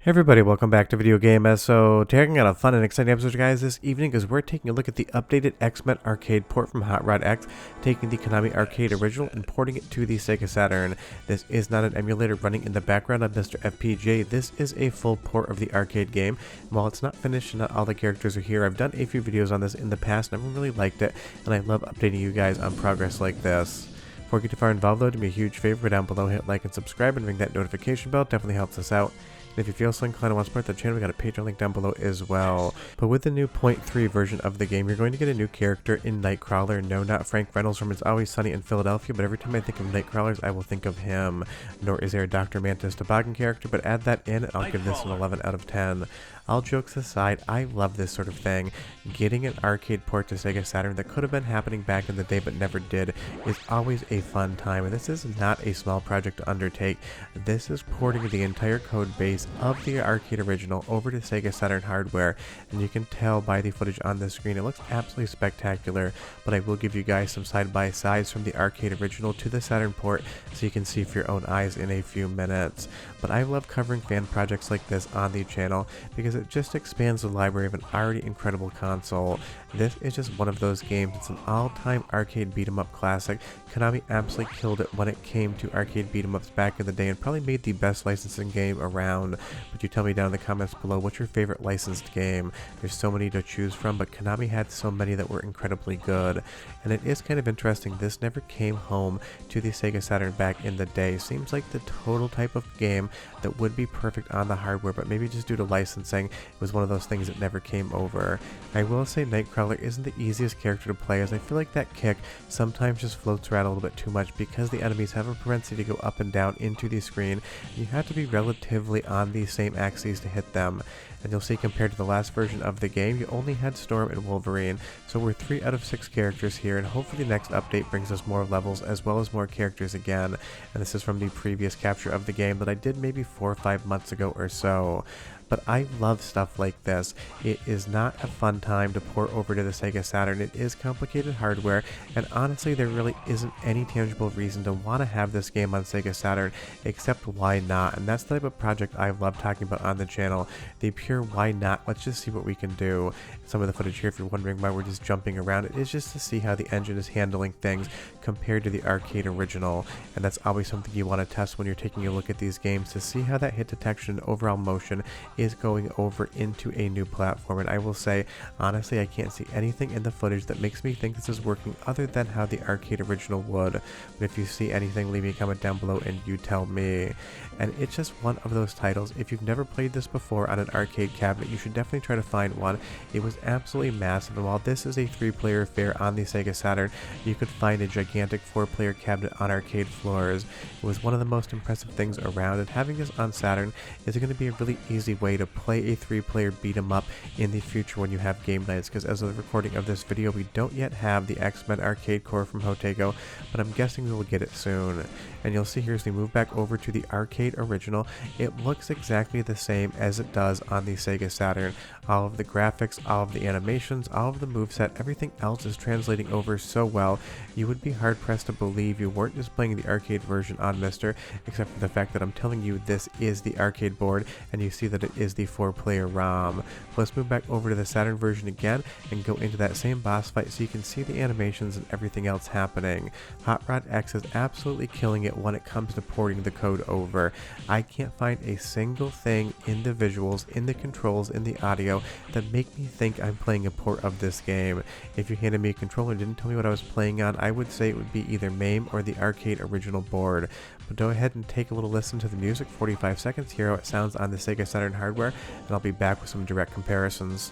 Hey everybody, welcome back to Video Game So taking on a fun and exciting episode, guys, this evening because we're taking a look at the updated X-Men Arcade port from Hot Rod X, taking the Konami Arcade original and porting it to the Sega Saturn. This is not an emulator running in the background of MiSTer FPGA. This is a full port of the arcade game. And while it's not finished and not all the characters are here, I've done a few videos on this in the past and everyone really liked it, and I love updating you guys on progress like this. Before you get too far involved though, do me a huge favor, down below hit like and subscribe and ring that notification bell, definitely helps us out. And if you feel so inclined and want to support the channel, we got a Patreon link down below as well. But with the new 0.3 version of the game, you're going to get a new character in Nightcrawler. No, not Frank Reynolds from It's Always Sunny in Philadelphia, but every time I think of Nightcrawlers, I will think of him. Nor is there a Dr. Mantis Toboggan character, but add that in and I'll give this an 11 out of 10. All jokes aside, I love this sort of thing. Getting an arcade port to Sega Saturn that could have been happening back in the day but never did is always a fun time, and this is not a small project to undertake. This is porting the entire code base of the arcade original over to Sega Saturn hardware, and you can tell by the footage on the screen it looks absolutely spectacular, but I will give you guys some side-by-sides from the arcade original to the Saturn port so you can see for your own eyes in a few minutes. But I love covering fan projects like this on the channel because it just expands the library of an already incredible console. This is just one of those games. It's an all-time arcade beat-em-up classic. Konami absolutely killed it when it came to arcade beat-em-ups back in the day and probably made the best licensing game around. But you tell me down in the comments below, what's your favorite licensed game? There's so many to choose from, but Konami had so many that were incredibly good. And it is kind of interesting, this never came home to the Sega Saturn back in the day. Seems like the total type of game that would be perfect on the hardware, but maybe just due to licensing, it was one of those things that never came over. I will say Nightcrawler isn't the easiest character to play, as I feel like that kick sometimes just floats around a little bit too much because the enemies have a propensity to go up and down into the screen. You have to be relatively on the same axes to hit them. And you'll see compared to the last version of the game, you only had Storm and Wolverine, so we're 3 out of 6 characters here, and hopefully the next update brings us more levels as well as more characters again. And this is from the previous capture of the game that I did maybe 4 or 5 months ago or so. But I love stuff like this. It is not a fun time to port over to the Sega Saturn. It is complicated hardware, and honestly there really isn't any tangible reason to want to have this game on Sega Saturn, except why not? And that's the type of project I love talking about on the channel. The pure why not, let's just see what we can do. Some of the footage here, if you're wondering why we're just jumping around, it is just to see how the engine is handling things compared to the arcade original. And that's always something you want to test when you're taking a look at these games, to see how that hit detection and overall motion is going over into a new platform. And I will say, honestly, I can't see anything in the footage that makes me think this is working other than how the arcade original would. But if you see anything, leave me a comment down below and you tell me. And it's just one of those titles. If you've never played this before on an arcade cabinet, you should definitely try to find one. It was absolutely massive, and while this is a 3-player affair on the Sega Saturn, you could find a gigantic 4-player cabinet on arcade floors. It was one of the most impressive things around, and having this on Saturn is going to be a really easy way to play a 3-player beat 'em up in the future when you have game nights, because as of the recording of this video, we don't yet have the X-Men Arcade core from Hotego, but I'm guessing we will get it soon. And you'll see here as we move back over to the arcade original, it looks exactly the same as it does on the Sega Saturn. All of the graphics, all of the animations, all of the moveset, everything else is translating over so well, you would be hard pressed to believe you weren't just playing the arcade version on MiSTer, except for the fact that I'm telling you this is the arcade board, and you see that it is the 4-player ROM. Let's move back over to the Saturn version again and go into that same boss fight so you can see the animations and everything else happening. Hot Rod X is absolutely killing it when it comes to porting the code over. I can't find a single thing in the visuals, in the controls, in the audio that make me think I'm playing a port of this game. If you handed me a controller and didn't tell me what I was playing on, I would say it would be either MAME or the arcade original board. But go ahead and take a little listen to the music, 45 seconds, hear how it sounds on the Sega Saturn hardware, and I'll be back with some direct comparisons.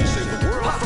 Save the world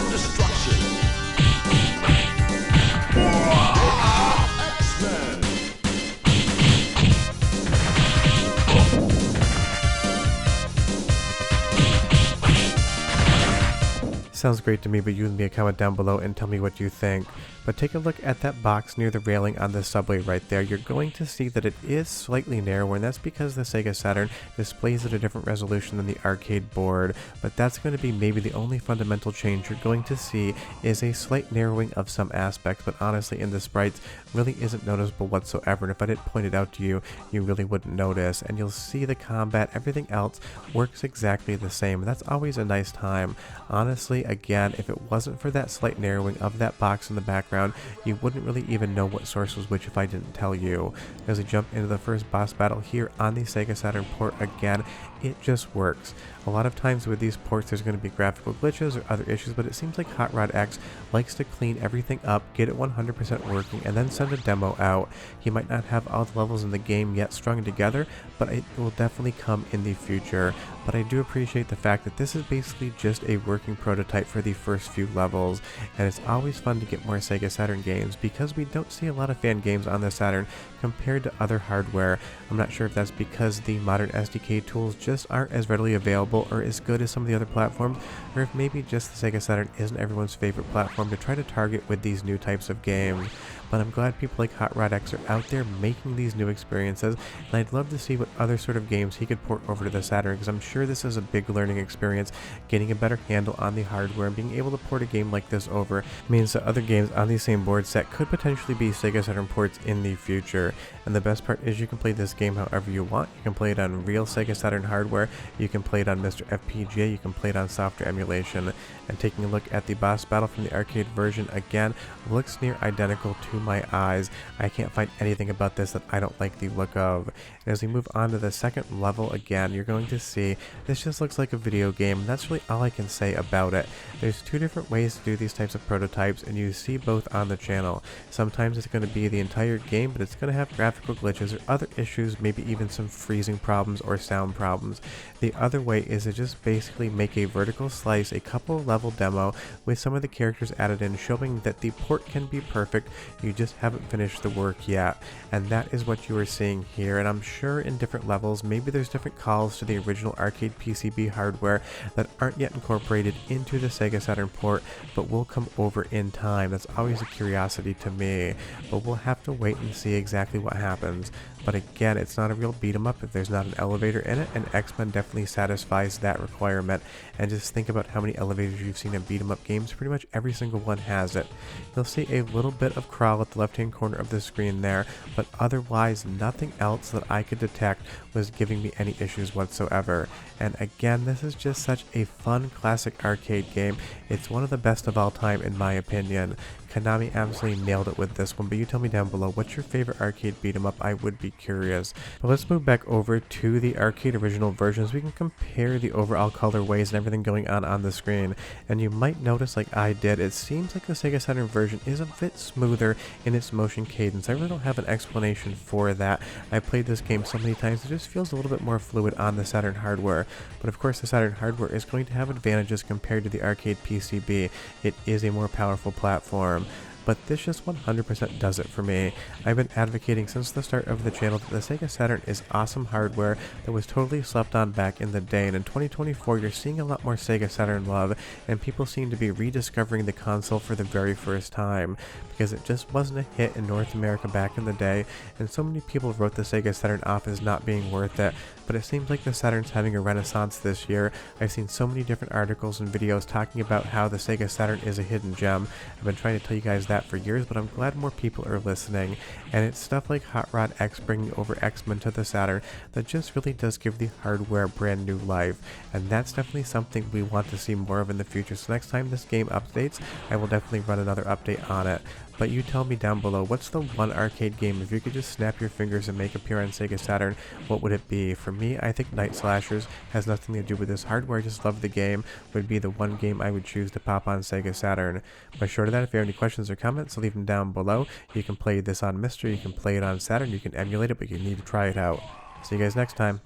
Sounds great to me, but you leave me a comment down below and tell me what you think. But take a look at that box near the railing on the subway right there. You're going to see that it is slightly narrower, and that's because the Sega Saturn displays at a different resolution than the arcade board. But that's going to be maybe the only fundamental change you're going to see is a slight narrowing of some aspects, but honestly in the sprites really isn't noticeable whatsoever, and if I didn't point it out to you, you really wouldn't notice. And you'll see the combat, everything else works exactly the same. That's always a nice time. Honestly, again, if it wasn't for that slight narrowing of that box in the background, you wouldn't really even know what source was which if I didn't tell you. As we jump into the first boss battle here on the Sega Saturn port, again, it just works. A lot of times with these ports there's going to be graphical glitches or other issues, but it seems like Hot Rod X likes to clean everything up, get it 100% working, and then send a demo out. He might not have all the levels in the game yet strung together, but it will definitely come in the future. But I do appreciate the fact that this is basically just a working prototype for the first few levels, and it's always fun to get more Sega Saturn games because we don't see a lot of fan games on the Saturn compared to other hardware. I'm not sure if that's because the modern SDK tools just aren't as readily available or as good as some of the other platforms, or if maybe just the Sega Saturn isn't everyone's favorite platform to try to target with these new types of games. But I'm glad people like Hot Rod X are out there making these new experiences, and I'd love to see what other sort of games he could port over to the Saturn, because I'm sure this is a big learning experience. Getting a better handle on the hardware and being able to port a game like this over means that other games on the same board set could potentially be Sega Saturn ports in the future. And the best part is you can play this game however you want. You can play it on real Sega Saturn hardware, you can play it on MiSTer FPGA, you can play it on software emulation. And taking a look at the boss battle from the arcade version, again, looks near identical to my eyes. I can't find anything about this that I don't like the look of. And as we move on to the second level, again, you're going to see this just looks like a video game, and that's really all I can say about it. There's two different ways to do these types of prototypes, and you see both on the channel. Sometimes it's going to be the entire game, but it's going to have graphical glitches or other issues, maybe even some freezing problems or sound problems. The other way is to just basically make a vertical slice, a couple level demo with some of the characters added in, showing that the port can be perfect, you just haven't finished the work yet. And that is what you are seeing here, and I'm sure in different levels, maybe there's different calls to the original arcade PCB hardware that aren't yet incorporated into the Sega Saturn port, but will come over in time. That's always a curiosity to me, but we'll have to wait and see exactly what happens. But again, it's not a real beat 'em up if there's not an elevator in it, and X-Men definitely satisfies that requirement. And just think about how many elevators you've seen in beat 'em up games, pretty much every single one has it. You'll see a little bit of crawl at the left hand corner of the screen there, but otherwise nothing else that I could detect was giving me any issues whatsoever. And again, this is just such a fun classic arcade game. It's one of the best of all time in my opinion. Konami absolutely nailed it with this one, but you tell me down below, what's your favorite arcade beat 'em up? I would be curious. But let's move back over to the arcade original versions. We can compare the overall colorways and everything going on the screen. And you might notice, like I did, it seems like the Sega Saturn version is a bit smoother in its motion cadence. I really don't have an explanation for that. I played this game so many times, it just feels a little bit more fluid on the Saturn hardware. But of course the Saturn hardware is going to have advantages compared to the arcade PCB. It is a more powerful platform. But this just 100% does it for me. I've been advocating since the start of the channel that the Sega Saturn is awesome hardware that was totally slept on back in the day, and in 2024 you're seeing a lot more Sega Saturn love, and people seem to be rediscovering the console for the very first time, because it just wasn't a hit in North America back in the day, and so many people wrote the Sega Saturn off as not being worth it. But it seems like the Saturn's having a renaissance this year. I've seen so many different articles and videos talking about how the Sega Saturn is a hidden gem. I've been trying to tell you guys that for years, but I'm glad more people are listening. And it's stuff like Hot Rod X bringing over X-Men to the Saturn that just really does give the hardware brand new life. And that's definitely something we want to see more of in the future. So next time this game updates, I will definitely run another update on it. But you tell me down below, what's the one arcade game, if you could just snap your fingers and make appear on Sega Saturn, what would it be? For me, I think Night Slashers has nothing to do with this hardware, I just love the game, would be the one game I would choose to pop on Sega Saturn. But short of that, if you have any questions or comments, leave them down below. You can play this on MiSTer, you can play it on Saturn, you can emulate it, but you need to try it out. See you guys next time.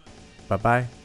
Bye-bye.